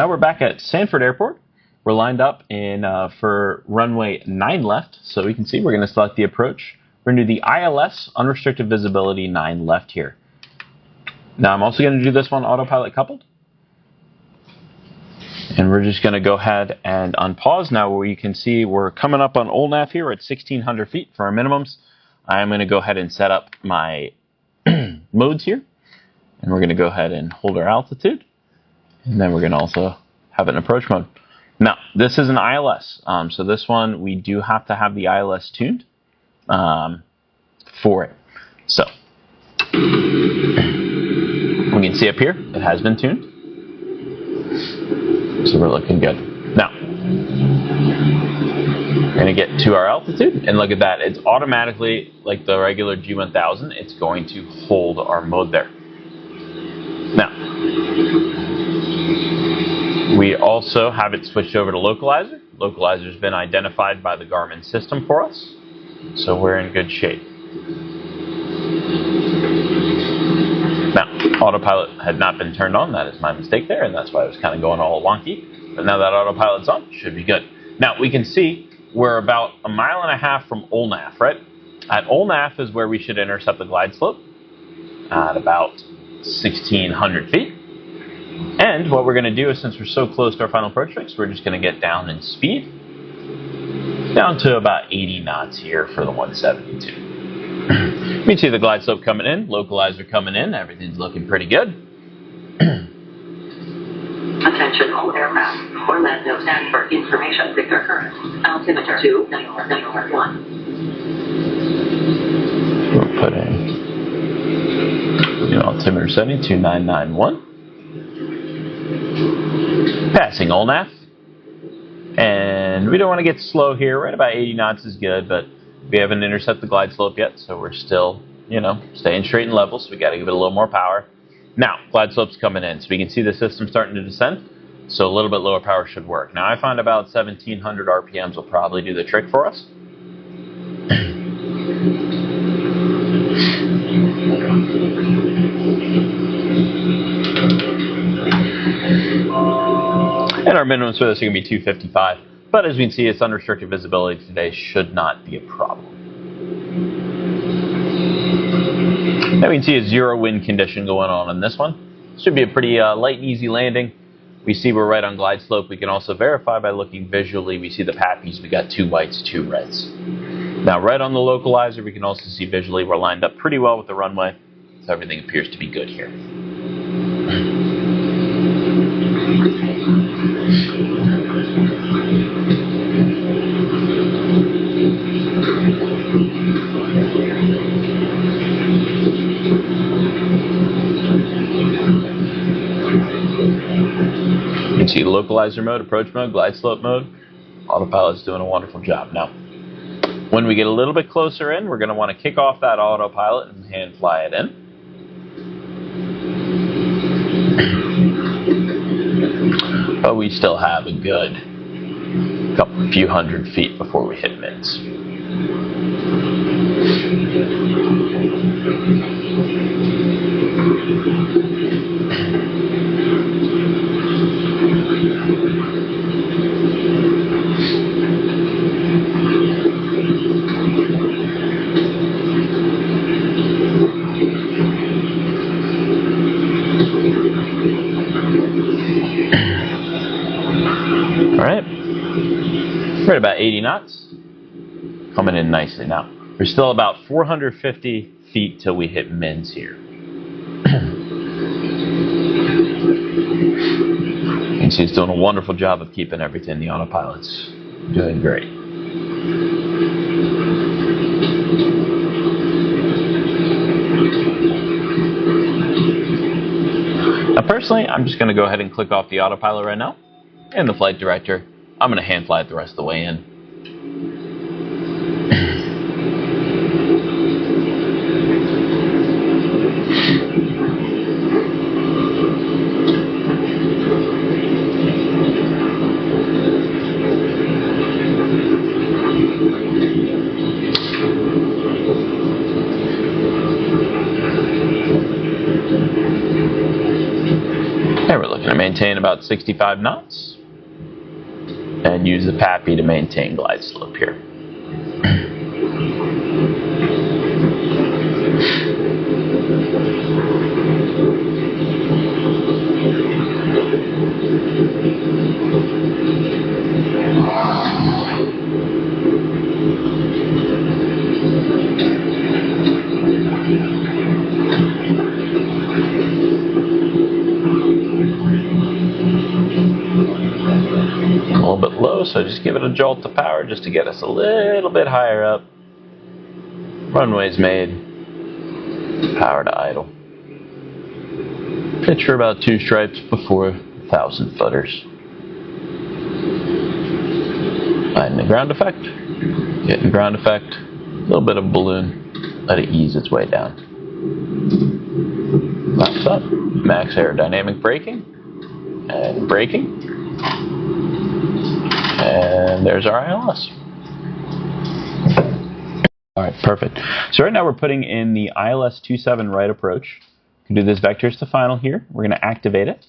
Now we're back at Sanford Airport. We're lined up in for runway 9 left, so we can see we're going to select the approach. We're going to do the ILS unrestricted visibility 9 left here. Now I'm also going to do this one autopilot coupled, and we're just going to go ahead and unpause. Now where you can see we're coming up on OLNAV here at 1,600 feet for our minimums. I'm going to go ahead and set up my modes here, and we're going to go ahead and hold our altitude. And then we're going to also have an approach mode. Now, this is an ILS, so this one we do have to have the ILS tuned for it. So, we can see up here, it has been tuned. So we're looking good. Now, we're going to get to our altitude, and look at that. It's automatically, like the regular G1000, it's going to hold our mode there. Now, we also have it switched over to localizer. Localizer has been identified by the Garmin system for us, so we're in good shape. Now, autopilot had not been turned on. That is my mistake there, and that's why it was kind of going all wonky. But now that autopilot's on, should be good. Now, we can see we're about 1.5 miles from OLNAV, right? At OLNAV is where we should intercept the glide slope at about 1,600 feet. And what we're going to do is, since we're so close to our final approach fix, we're just going to get down in speed, down to about 80 knots here for the 172. You can see the glide slope coming in, localizer coming in, everything's looking pretty good. Attention all aircraft, Orlando Sanford information Victor current, altimeter 291. We'll put in altimeter setting 2991. Passing OLNAV, and we don't want to get slow here. Right about 80 knots is good, but we haven't intercepted the glide slope yet, so we're still, staying straight and level, so we got to give it a little more power. Now, glide slope's coming in, so we can see the system starting to descend, so a little bit lower power should work. Now, I find about 1,700 RPMs will probably do the trick for us. And our minimums for this are going to be 255. But as we can see, it's unrestricted visibility today, should not be a problem. Now we can see a 0 wind condition going on in this one. Should be a pretty light and easy landing. We see we're right on glide slope. We can also verify by looking visually. We see the PAPIs. We got 2 whites, 2 reds. Now right on the localizer, we can also see visually we're lined up pretty well with the runway. So everything appears to be good here. You can see localizer mode, approach mode, glide slope mode. Autopilot's doing a wonderful job. Now, when we get a little bit closer in, we're going to want to kick off that autopilot and hand fly it in. But we still have a good few hundred feet before we hit mids. Alright, we're at about 80 knots, coming in nicely. Now, we're still about 450 feet till we hit mids here. You can see it's doing a wonderful job of keeping everything. The autopilot's doing great. Now, personally, I'm just going to go ahead and click off the autopilot right now. And the flight director, I'm going to hand fly it the rest of the way in. And we're looking to maintain about 65 knots and use the PAPI to maintain glide slope here. A little bit low, so just give it a jolt to power just to get us a little bit higher up. Runway's made. Power to idle. Pitch for about 2 stripes before 1,000 footers. Finding the ground effect. Getting ground effect. A little bit of balloon. Let it ease its way down. Flaps up. Max aerodynamic braking. And braking. And there's our ILS. Alright, perfect. So right now we're putting in the ILS 27 right approach. We can do this vectors to final here. We're going to activate it.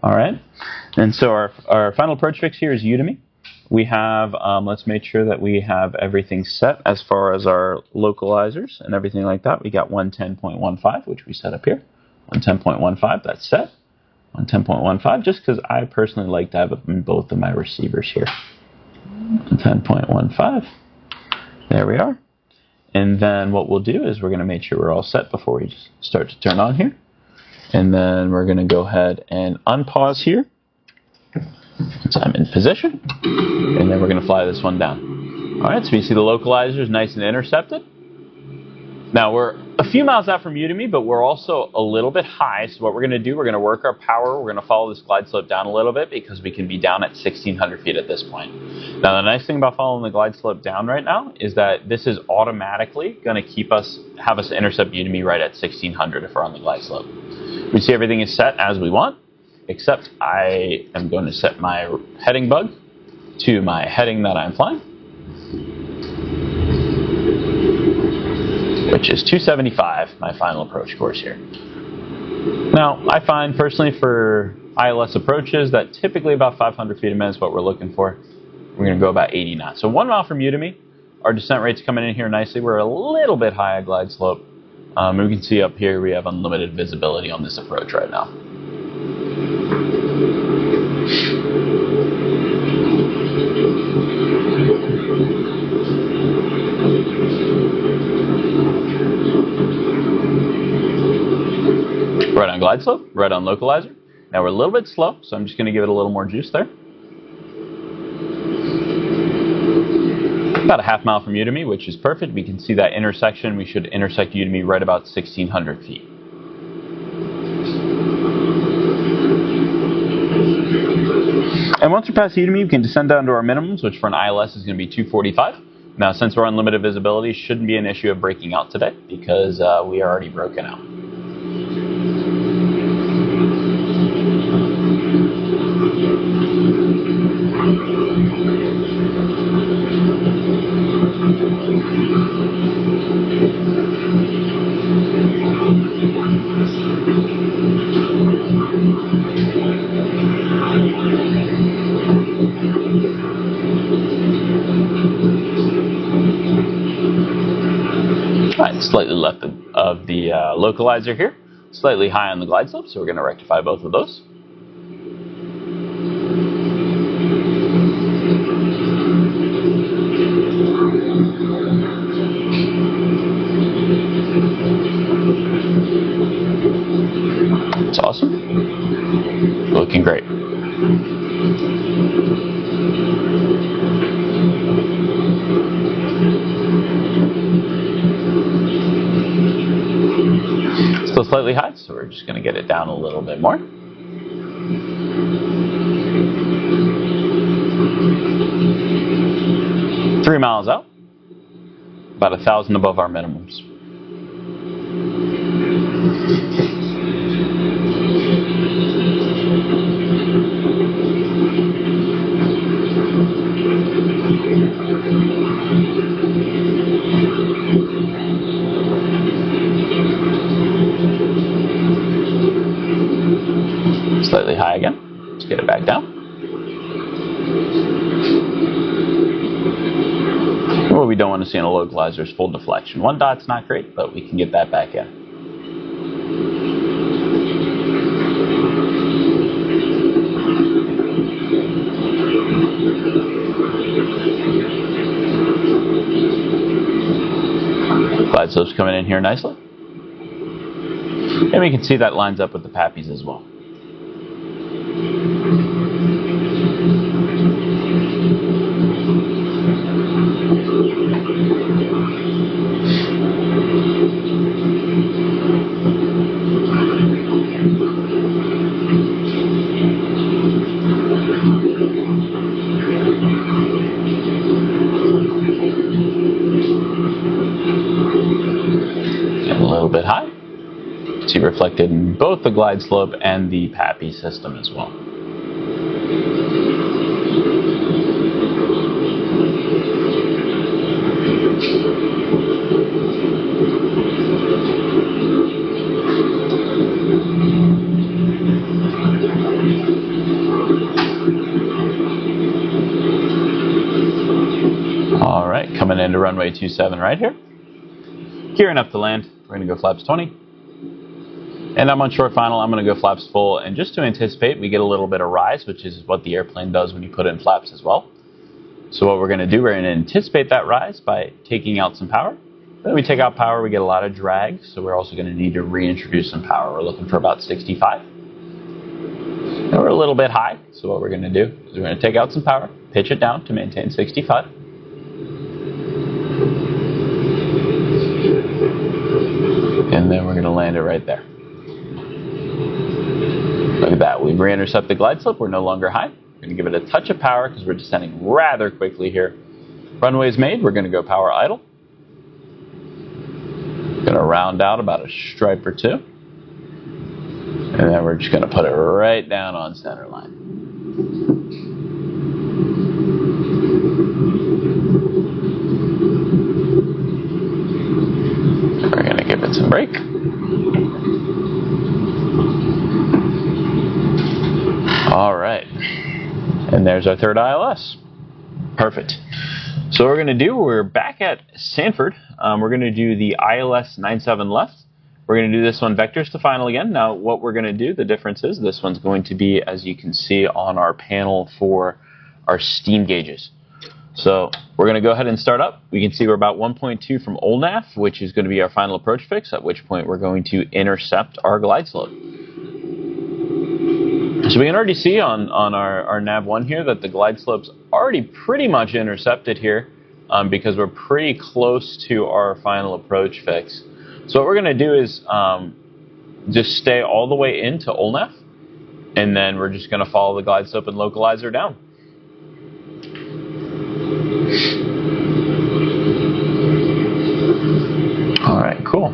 Alright. And so our final approach fix here is Udemy. We have, let's make sure that we have everything set as far as our localizers and everything like that. We got 110.15, which we set up here. 110.15, that's set. 110.15, just because I personally like to have it in both of my receivers here. 10.15. There we are. And then what we'll do is we're going to make sure we're all set before we start to turn on here. And then we're going to go ahead and unpause here. So I'm in position. And then we're going to fly this one down. All right, so you see the localizer is nice and intercepted. Now we're a few miles out from Udemy, but we're also a little bit high. So what we're going to do, we're going to work our power. We're going to follow this glide slope down a little bit because we can be down at 1,600 feet at this point. Now the nice thing about following the glide slope down right now is that this is automatically going to have us intercept Udemy right at 1,600 if we're on the glide slope. We see everything is set as we want, except I am going to set my heading bug to my heading that I'm flying, which is 275, my final approach course here. Now, I find personally for ILS approaches that typically about 500 feet a minute is what we're looking for. We're going to go about 80 knots. So 1 mile from Udemy, our descent rate's coming in here nicely. We're a little bit high at glide slope. We can see up here we have unlimited visibility on this approach right now. Right on glide slope, right on localizer. Now we're a little bit slow, so I'm just going to give it a little more juice there. About a half mile from Udemy, which is perfect. We can see that intersection. We should intersect Udemy right about 1,600 feet. And once we pass Udemy, we can descend down to our minimums, which for an ILS is going to be 245. Now, since we're on limited visibility, shouldn't be an issue of breaking out today because we are already broken out. Alright, slightly left of the localizer here, slightly high on the glide slope, so we're going to rectify both of those. That's awesome. Looking great. Still slightly high, so we're just going to get it down a little bit more. Three miles out, about 1,000 above our minimums. Slightly high again. Let's get it back down. What we don't want to see in a localizer is full deflection. 1 dot's not great, but we can get that back in. Glide slope's coming in here nicely. And we can see that lines up with the PAPIs as well. And a little bit high. See reflected in both the glide slope and the PAPI system as well. All right, coming into runway 27 right here. Gearing up to land, we're going to go flaps 20. And I'm on short final, I'm going to go flaps full. And just to anticipate, we get a little bit of rise, which is what the airplane does when you put in flaps as well. So what we're going to do, we're going to anticipate that rise by taking out some power. Then we take out power, we get a lot of drag. So we're also going to need to reintroduce some power. We're looking for about 65. And we're a little bit high. So what we're going to do is we're going to take out some power, pitch it down to maintain 65. And then we're going to land it right there. Look at that. We've re-intercepted the glide slope. We're no longer high. We're going to give it a touch of power because we're descending rather quickly here. Runway's made. We're going to go power idle. Going to round out about a stripe or two. And then we're just going to put it right down on center line. We're going to give it some brake. All right. And there's our third ILS. Perfect. So what we're going to do, we're back at Sanford. We're going to do the ILS 97 left. We're going to do this one vectors to final again. Now what we're going to do, the difference is this one's going to be, as you can see on our panel, for our steam gauges. So we're going to go ahead and start up. We can see we're about 1.2 from OLNAV, which is going to be our final approach fix, at which point we're going to intercept our glide slope. So we can already see on our nav1 here that the glide slope's already pretty much intercepted here because we're pretty close to our final approach fix. So what we're going to do is just stay all the way into OLNAV, and then we're just going to follow the glide slope and localizer down. All right, cool.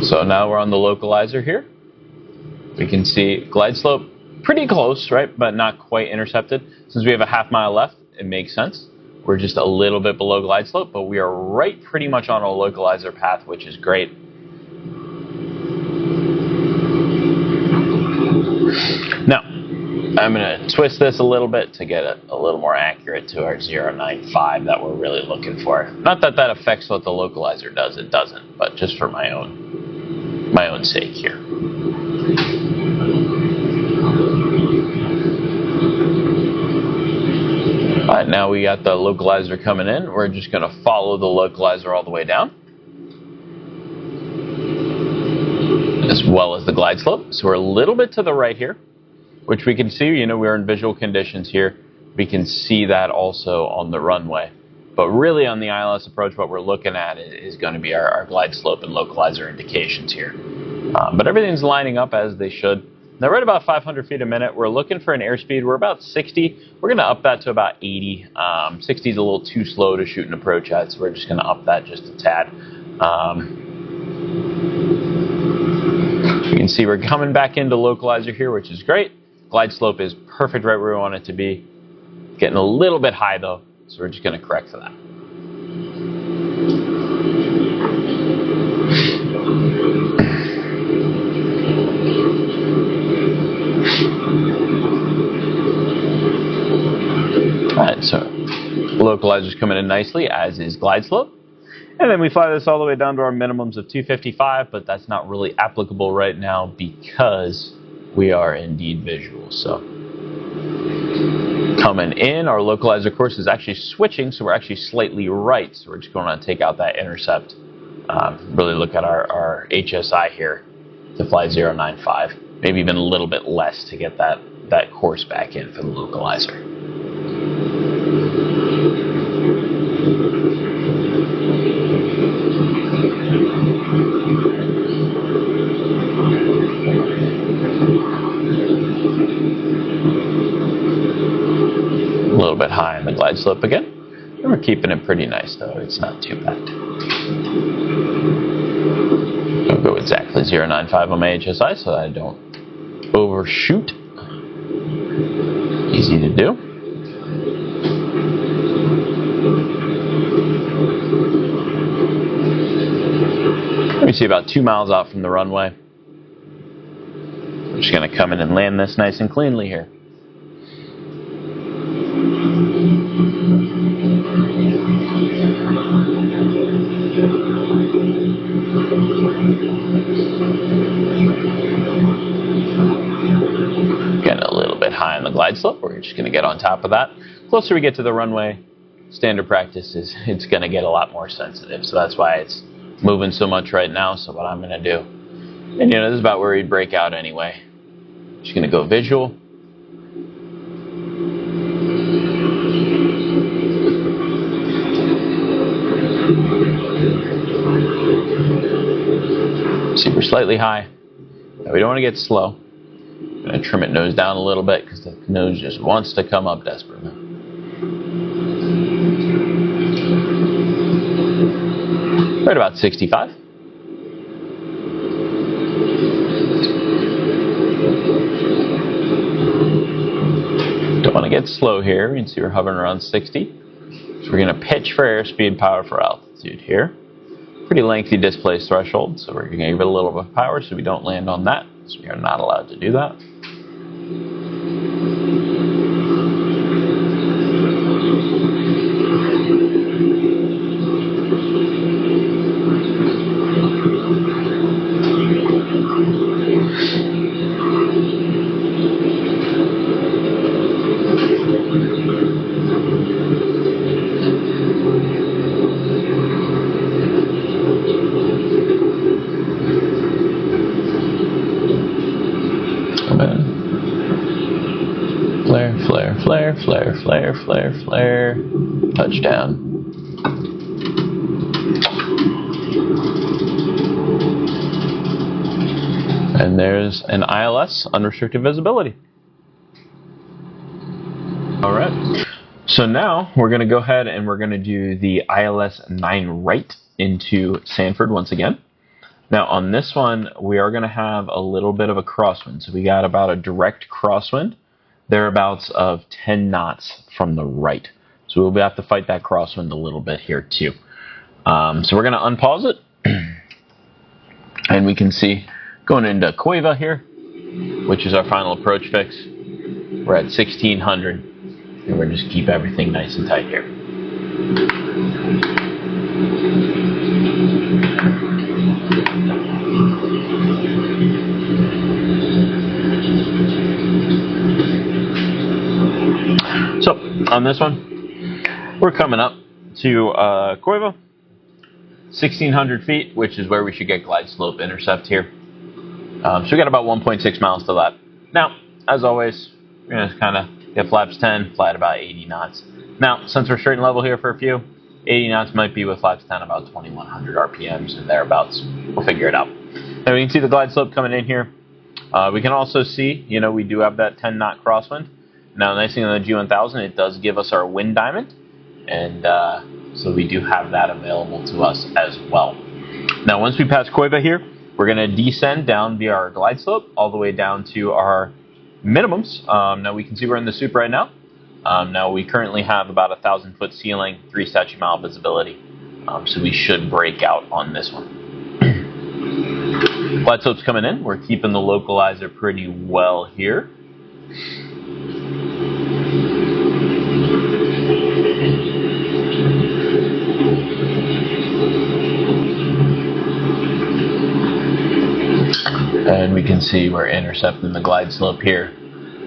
So now we're on the localizer here. We can see glide slope pretty close, right, but not quite intercepted. Since we have a half-mile left, it makes sense. We're just a little bit below glide slope, but we are right pretty much on a localizer path, which is great. Now, I'm going to twist this a little bit to get it a little more accurate to our 095 that we're really looking for. Not that that affects what the localizer does, it doesn't, but just for my own sake here. All right, now we got the localizer coming in. We're just going to follow the localizer all the way down, as well as the glide slope. So we're a little bit to the right here, which we can see, you know, we're in visual conditions here. We can see that also on the runway. But really on the ILS approach, what we're looking at is going to be our glide slope and localizer indications here. But everything's lining up as they should. Now we're at about 500 feet a minute. We're looking for an airspeed. We're about 60. We're going to up that to about 80. 60 is a little too slow to shoot an approach at, so we're just going to up that just a tad. You can see we're coming back into localizer here, which is great. Glide slope is perfect right where we want it to be. Getting a little bit high though, so we're just going to correct for that. Localizer's coming in nicely, as is glide slope. And then we fly this all the way down to our minimums of 255, but that's not really applicable right now because we are indeed visual. So coming in, our localizer course is actually switching, so we're actually slightly right. So we're just going to take out that intercept, really look at our HSI here to fly 095, maybe even a little bit less to get that course back in for the localizer. A little bit high on the glide slope again. And we're keeping it pretty nice though, it's not too bad. I'll go exactly 095 on my HSI so that I don't overshoot. Easy to do. Let me see, about 2 miles out from the runway. I'm just going to come in and land this nice and cleanly here. Getting a little bit high on the glide slope. We're just going to get on top of that. Closer we get to the runway, standard practice is it's going to get a lot more sensitive. So that's why it's moving so much right now. So what I'm going to do, and you know, this is about where we'd break out anyway. Just going to go visual. See, we're slightly high. Now we don't want to get slow. I'm going to trim it nose down a little bit because the nose just wants to come up desperately. Right about 65. Don't want to get slow here. You can see we're hovering around 60. So we're going to pitch for airspeed, power for altitude here. Pretty lengthy displace threshold, so we're going to give it a little bit of power so we don't land on that. So we are not allowed to do that. Flare, flare, flare, flare, flare, flare. Touchdown. And there's an ILS, unrestricted visibility. All right. So now we're going to go ahead and we're going to do the ILS 9 right into Sanford once again. Now on this one, we are going to have a little bit of a crosswind. So we got about a direct crosswind, thereabouts of 10 knots from the right. So we'll have to fight that crosswind a little bit here too. So we're going to unpause it. And we can see going into Cueva here, which is our final approach fix. We're at 1600, and we're just keep everything nice and tight here. So on this one, we're coming up to Cueva, 1600 feet, which is where we should get glide slope intercept here. So we got about 1.6 miles to that. Now, as always, we're going to kind of get flaps 10, fly at about 80 knots. Now, since we're straight and level here for a few, 80 knots might be with flaps 10 about 2100 RPMs and thereabouts. We'll figure it out. Now we can see the glide slope coming in here. We can also see, you know, we do have that 10 knot crosswind. Now, the nice thing on the G1000, it does give us our wind diamond, and so we do have that available to us as well. Now, once we pass Cueva here, we're going to descend down via our glide slope all the way down to our minimums. Now, we can see we're in the soup right now. Now, we currently have about 1,000-foot ceiling, 3 statute mile visibility, so we should break out on this one. Glide slope's coming in. We're keeping the localizer pretty well here. And we can see we're intercepting the glide slope here.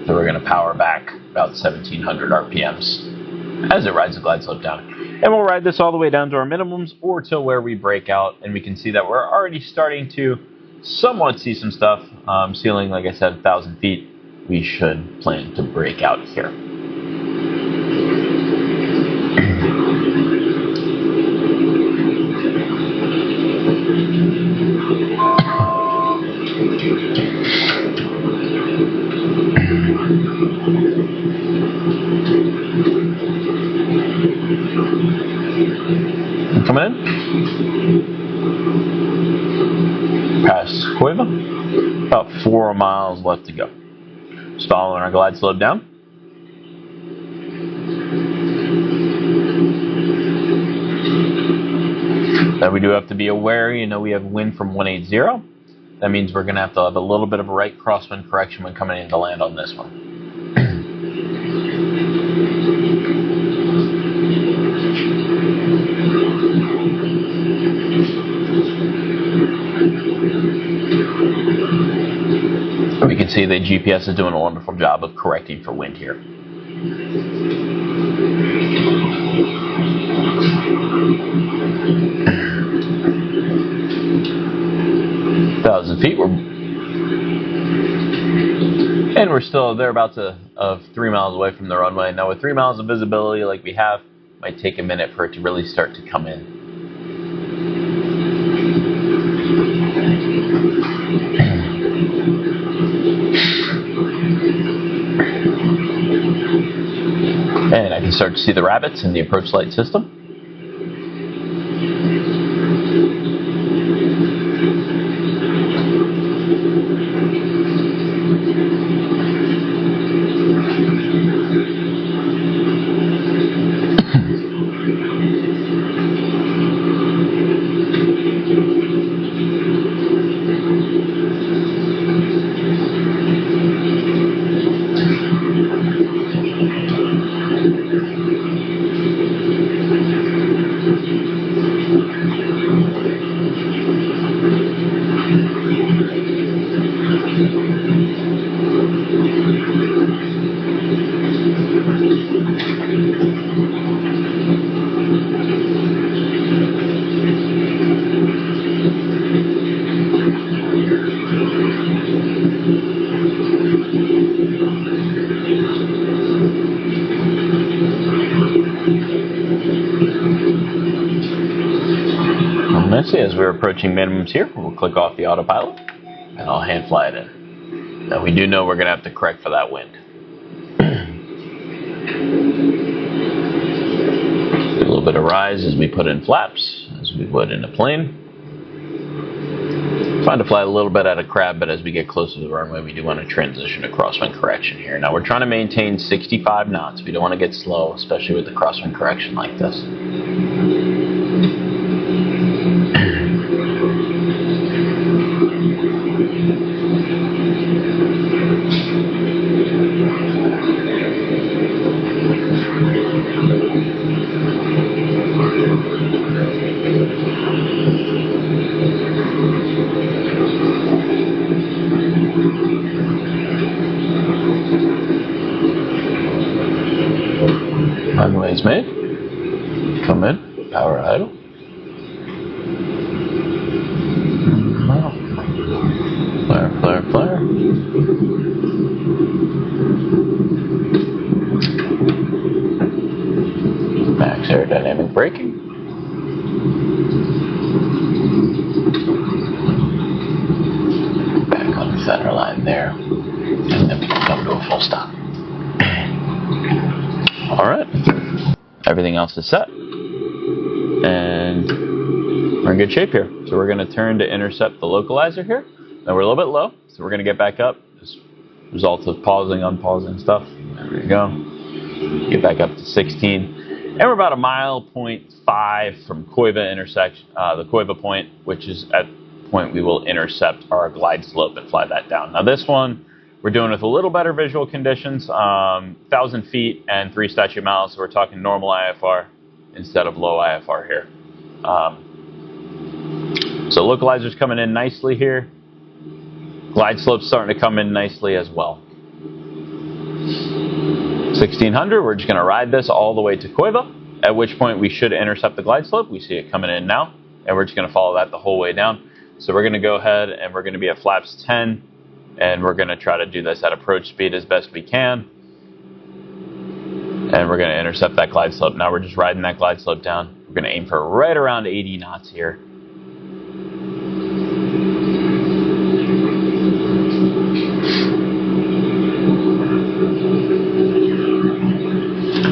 So we're going to power back about 1700 RPMs as it rides the glide slope down. And we'll ride this all the way down to our minimums or till where we break out. And we can see that we're already starting to somewhat see some stuff. Ceiling, like I said, 1,000 feet. We should plan to break out here. Coming in. Past Cueva. About 4 miles left to go. Stalling our glide slope down. Now we do have to be aware, we have wind from 180. That means we're going to have a little bit of a right crosswind correction when coming in to land on this one. We can see the GPS is doing a wonderful job of correcting for wind here. 1,000 feet. And we're still thereabouts of 3 miles away from the runway. Now with 3 miles of visibility like we have, it might take a minute for it to really start to come in. And I can start to see the rabbits in the approach light system. As we're approaching minimums here, we'll click off the autopilot and I'll hand fly it in. Now we do know we're going to have to correct for that wind. A little bit of rise as we put in flaps, as we would in a plane. Trying to fly a little bit at a crab, but as we get closer to the runway, we do want to transition to crosswind correction here. Now we're trying to maintain 65 knots. We don't want to get slow, especially with the crosswind correction like this. Runway's made. Come in. Power idle. Flare, flare, flare. Max aerodynamic braking. Back on the center line there. And then we can come to a full stop. Alright. Everything else is set. And we're in good shape here. So we're going to turn to intercept the localizer here. Now we're a little bit low, so we're going to get back up. As a result of pausing, unpausing stuff. There we go. Get back up to 16. And we're about 1.5 miles from Cueva intersection, the Cueva point, which is at the point we will intercept our glide slope and fly that down. Now this one, we're doing with a little better visual conditions, 1,000 feet and 3 statute miles, so we're talking normal IFR instead of low IFR here. So localizer's coming in nicely here. Glide slope's starting to come in nicely as well. 1600, we're just going to ride this all the way to Koiva, at which point we should intercept the glide slope. We see it coming in now, and we're just going to follow that the whole way down. So we're going to go ahead and we're going to be at flaps 10, and we're going to try to do this at approach speed as best we can. And we're going to intercept that glide slope. Now we're just riding that glide slope down. We're going to aim for right around 80 knots here.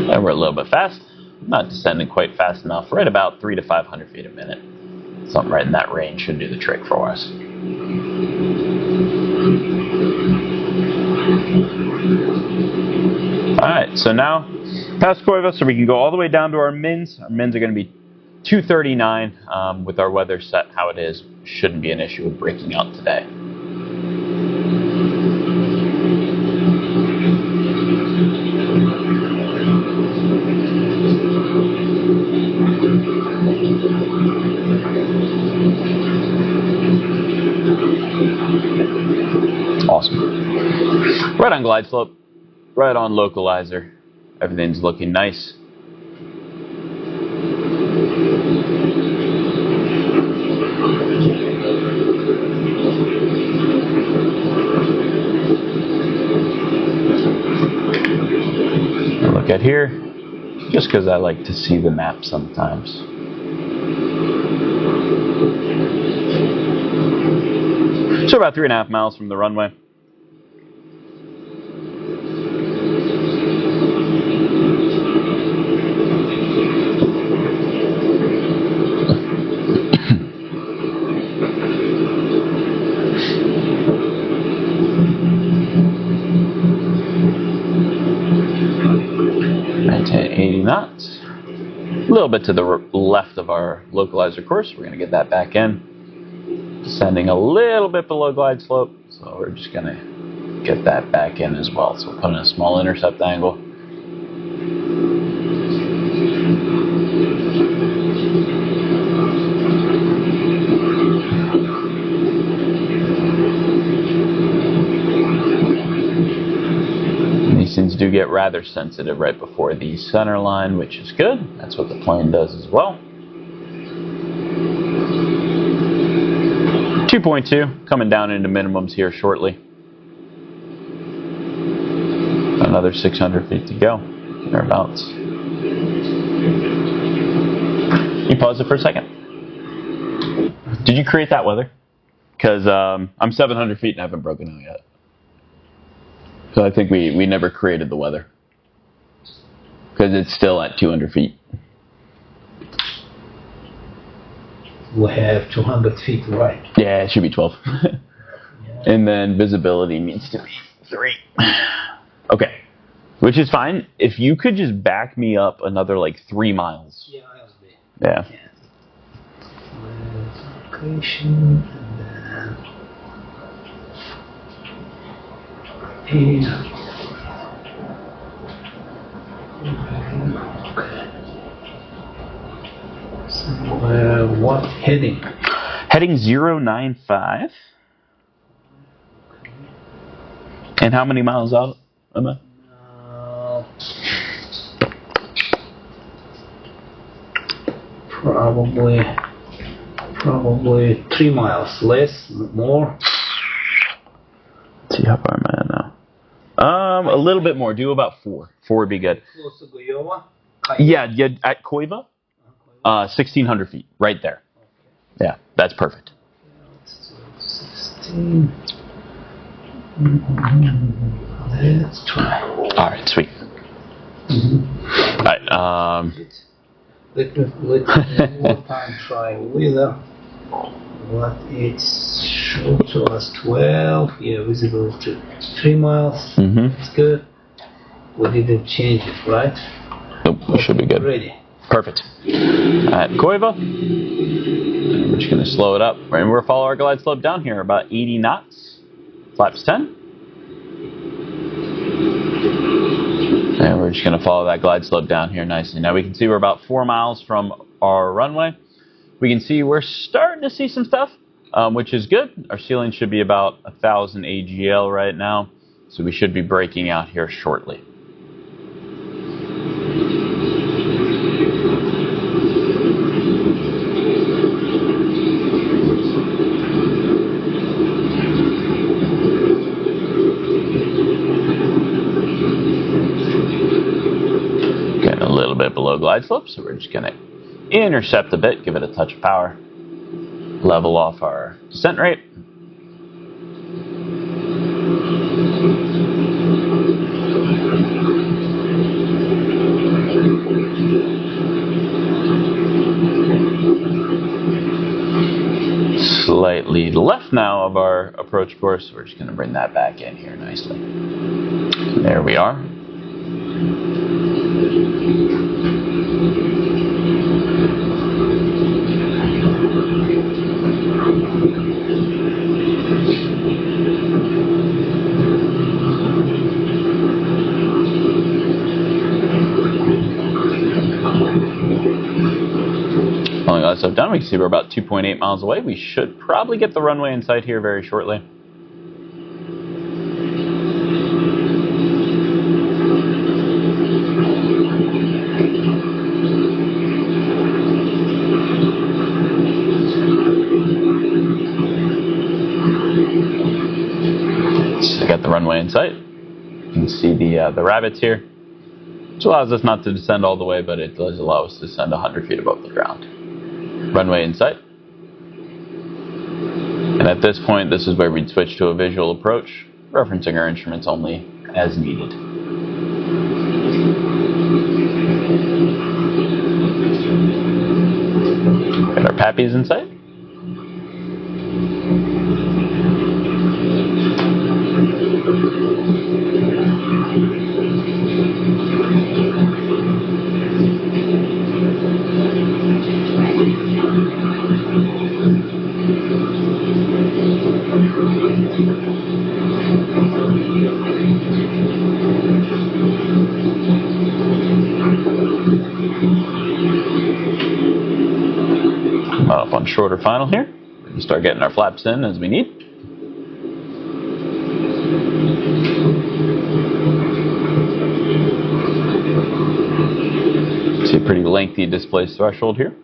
And we're a little bit fast, not descending quite fast enough, right about 300 to 500 feet a minute. Something right in that range should do the trick for us. Alright, so now past Koiva, so we can go all the way down to our mins. Our mins are going to be 239 with our weather set how it is. Shouldn't be an issue with breaking out today. Awesome. Right on glide slope, right on localizer. Everything's looking nice. Look at here, just because I like to see the map sometimes. So about 3.5 miles from the runway. Maintain 80 knots. A little bit to the left of our localizer course. We're going to get that back in. Descending a little bit below glide slope, so we're just going to get that back in as well. So we'll put in a small intercept angle. These things do get rather sensitive right before the center line, which is good. That's what the plane does as well. 2.2, coming down into minimums here shortly. Another 600 feet to go, thereabouts. You pause it for a second. Did you create that weather? Because I'm 700 feet and I haven't broken out yet. So I think we never created the weather. Because it's still at 200 feet. We have 200 feet, right? Yeah, it should be 12. Yeah. And then visibility needs to be 3. Okay, which is fine. If you could just back me up another like 3 miles. Yeah, I'll be. Yeah. Location, and then okay. So, what heading? Heading 095. And how many miles out am I? Probably 3 miles, less, more. Let's see how far am I at now? A little bit more. Do about 4. 4 would be good. Close to Goyova? Yeah, at Koiva, 1,600 feet, right there. Okay. Yeah, that's perfect. 16. Let's try. All right, sweet. All right. Let me one more time try weather. What it showed to us 12. Yeah, visible to 3 miles. That's good. We didn't change it, right? Nope, we should be good. Ready. Perfect. At Koiva, we're just going to slow it up. And we'll follow our glide slope down here, about 80 knots. Flaps 10. And we're just going to follow that glide slope down here nicely. Now we can see we're about 4 miles from our runway. We can see we're starting to see some stuff. which is good. Our ceiling should be about 1,000 AGL right now, so we should be breaking out here shortly. Getting a little bit below glide slope, so we're just going to intercept a bit, give it a touch of power, level off our descent rate. Slightly left now of our approach course, we're just going to bring that back in here nicely. There we are. Only glide slope done, we can see we're about 2.8 miles away. We should probably get the runway in sight here very shortly. So got the runway in sight. You can see the rabbits here, which allows us not to descend all the way, but it does allow us to descend 100 feet above the ground. Runway in sight. And at this point, this is where we'd switch to a visual approach, referencing our instruments only as needed. Got our pappies in sight. Up on shorter final here. We can start getting our flaps in as we need. See a pretty lengthy displaced threshold here.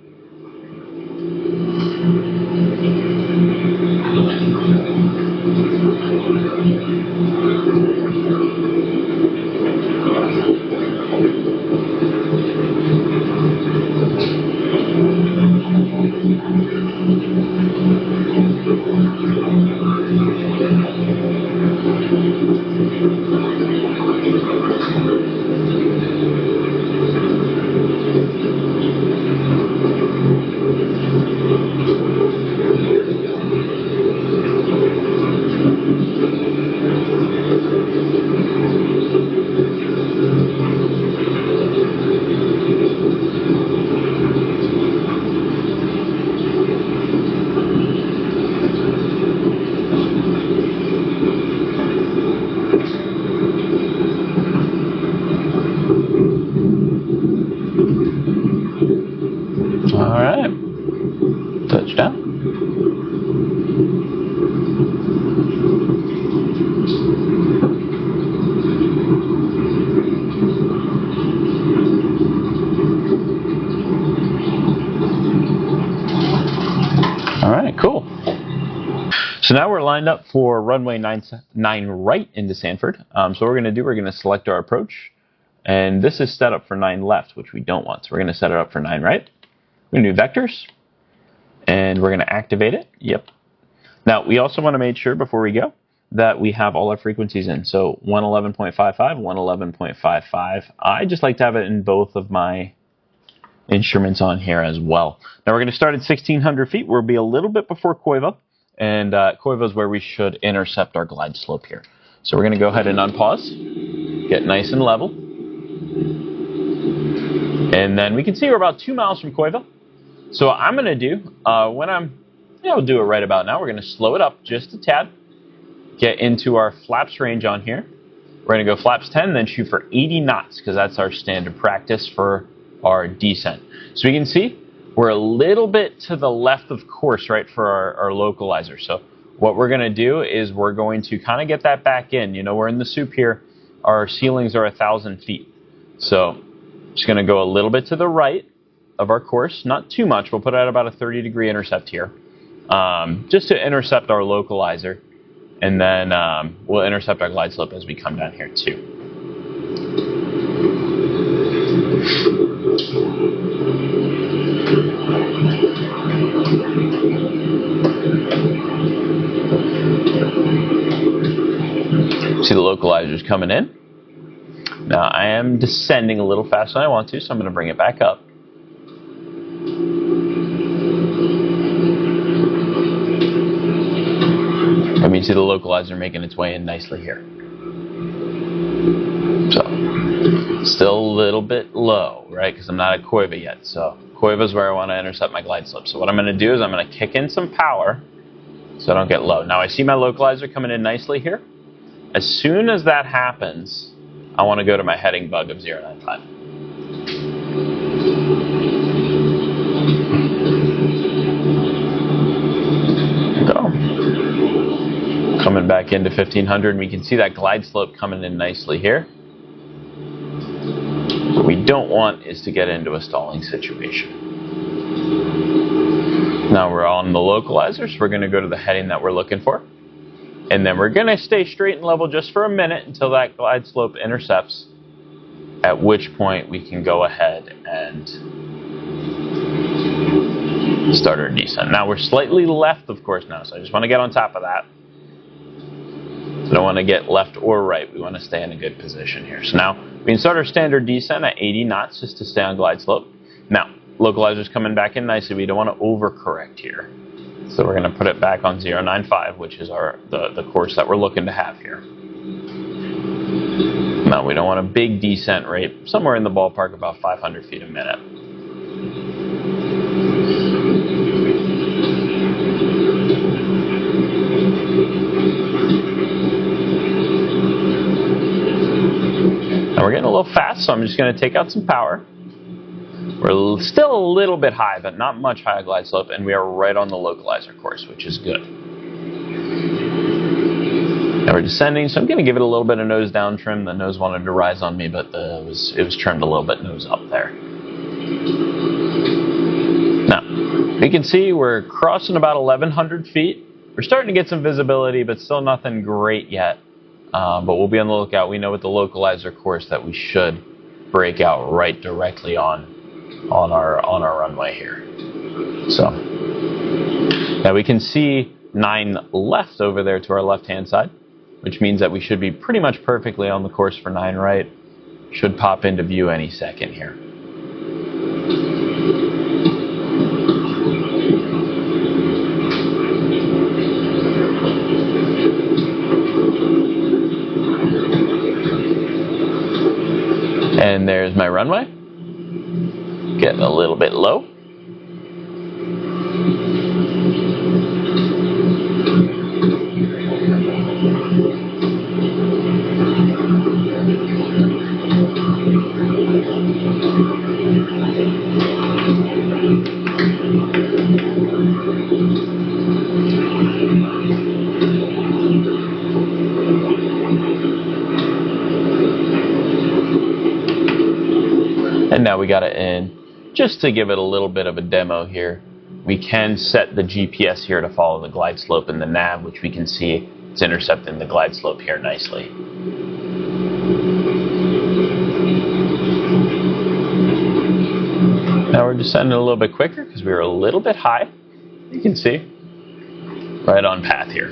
So now we're lined up for runway 9 right into Sanford. So what we're going to do, we're going to select our approach. And this is set up for 9 left, which we don't want. So we're going to set it up for 9 right. We're going to do vectors. And we're going to activate it. Yep. Now, we also want to make sure before we go that we have all our frequencies in. So 111.55, 111.55. I just like to have it in both of my instruments on here as well. Now we're going to start at 1,600 feet. We'll be a little bit before Koiva. And Koiva is where we should intercept our glide slope here. So we're going to go ahead and unpause, get nice and level. And then we can see we're about 2 miles from Koiva. So what I'm going to do, I'll do it right about now. We're going to slow it up just a tad, get into our flaps range on here. We're going to go flaps 10, then shoot for 80 knots, because that's our standard practice for our descent. So we can see we're a little bit to the left of course, right, for our localizer. So what we're going to do is we're going to kind of get that back in. You know, we're in the soup here. Our ceilings are 1,000 feet. So just going to go a little bit to the right of our course, not too much. We'll put it at about a 30-degree intercept here, just to intercept our localizer. And then we'll intercept our glide slope as we come down here too. See the localizers coming in. Now I am descending a little faster than I want to, so I'm going to bring it back up. I mean, see the localizer making its way in nicely here. So, still a little bit low, right? Because I'm not at Koiva yet. So, Koiva is where I want to intercept my glide slope. So, what I'm going to do is I'm going to kick in some power so I don't get low. Now, I see my localizer coming in nicely here. As soon as that happens, I want to go to my heading bug of 095. Coming back into 1500, and we can see that glide slope coming in nicely here. What we don't want is to get into a stalling situation. Now we're on the localizer, so we're going to go to the heading that we're looking for. And then we're going to stay straight and level just for a minute until that glide slope intercepts, at which point we can go ahead and start our descent. Now we're slightly left, of course, now, so I just want to get on top of that. We don't want to get left or right. We want to stay in a good position here. So now we can start our standard descent at 80 knots just to stay on glide slope. Now, localizer's coming back in nicely. We don't want to overcorrect here. So we're going to put it back on 095, which is the course that we're looking to have here. Now, we don't want a big descent rate, somewhere in the ballpark about 500 feet a minute. Now we're getting a little fast, so I'm just going to take out some power. We're still a little bit high, but not much high glide slope, and we are right on the localizer course, which is good. Now we're descending, so I'm going to give it a little bit of nose down trim. The nose wanted to rise on me, but it was trimmed a little bit nose up there. Now, you can see we're crossing about 1,100 feet. We're starting to get some visibility, but still nothing great yet. But we'll be on the lookout. We know with the localizer course that we should break out right directly on our runway here. So now we can see 9 left over there to our left-hand side, which means that we should be pretty much perfectly on the course for 9 right. Should pop into view any second here. And there's my runway. Getting a little bit low. And now we got it in. Just to give it a little bit of a demo here, we can set the GPS here to follow the glide slope in the nav, which we can see it's intercepting the glide slope here nicely. Now we're descending a little bit quicker because we were a little bit high. You can see, right on path here.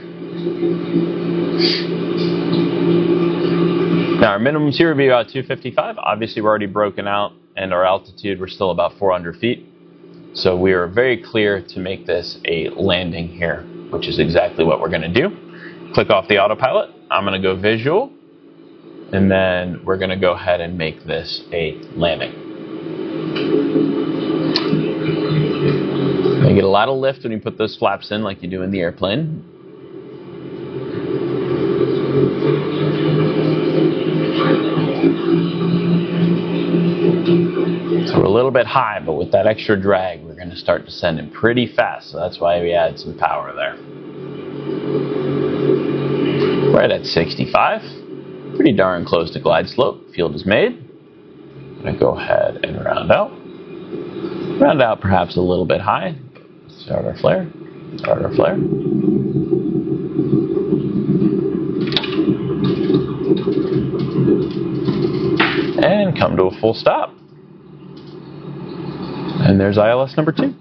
Now our minimums here would be about 255. Obviously we're already broken out, and our altitude, we're still about 400 feet. So we are very clear to make this a landing here, which is exactly what we're going to do. Click off the autopilot. I'm going to go visual, and then we're going to go ahead and make this a landing. You get a lot of lift when you put those flaps in like you do in the airplane. So we're a little bit high, but with that extra drag, we're going to start descending pretty fast, so that's why we add some power there. Right at 65, pretty darn close to glide slope. Field is made. I'm going to go ahead and round out. Round out perhaps a little bit high. Start our flare. Start our flare. And come to a full stop. And there's ILS number 2.